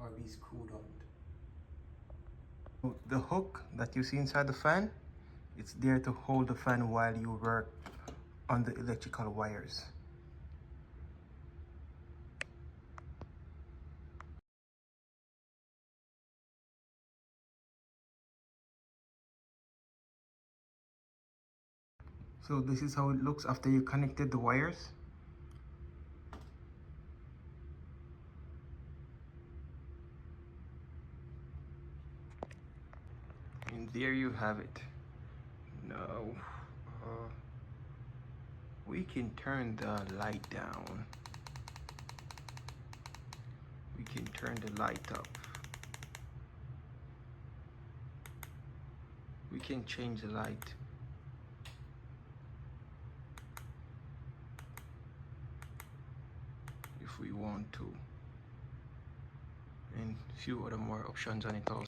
or be screwed out. The hook that you see inside the fan, it's there to hold the fan while you work on the electrical wires. So this is how it looks after you connected the wires. And there you have it. Now we can turn the light down. We can turn the light up. We can change the light. If we want to. And few other more options on it also.